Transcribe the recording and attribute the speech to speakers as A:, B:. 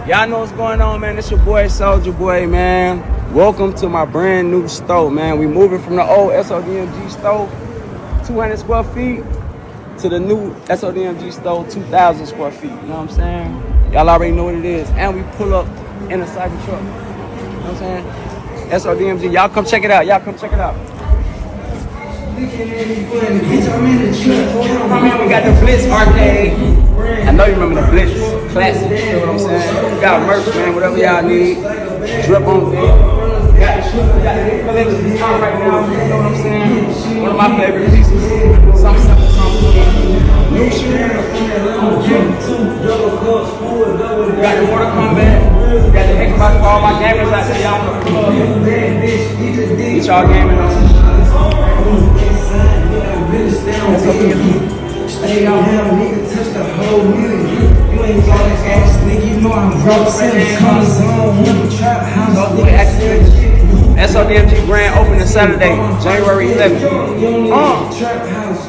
A: Y'all know what's going on, man. It's your boy, Soulja Boy, man. Welcome to my brand new store, man. We moving from the old SODMG store, 200 square feet, to the new SODMG store, 2,000 square feet. You know what I'm saying? Y'all already know what it is. And we pull up in a cyber truck. You know what I'm saying? SODMG. Y'all come check it out. Y'all come check it out. Come in, we got the Blitz arcade. I know you remember the Blitz classic, you know what I'm saying? We got merch, man, whatever y'all need. Drip on fit. Got the collections out right now, you know what I'm saying? One of my favorite pieces. Something simple, something new shoes. Got the Mortal Kombat. Got the Xbox for all my gamers out there, y'all. Get y'all gaming on.
B: Stay on him, nigga, touch the whole million. You ain't got that ass, nigga. You know I'm broke. Since coming zone, trap house.
A: SODMG Grand opening Saturday, January 11th.
B: Trap house,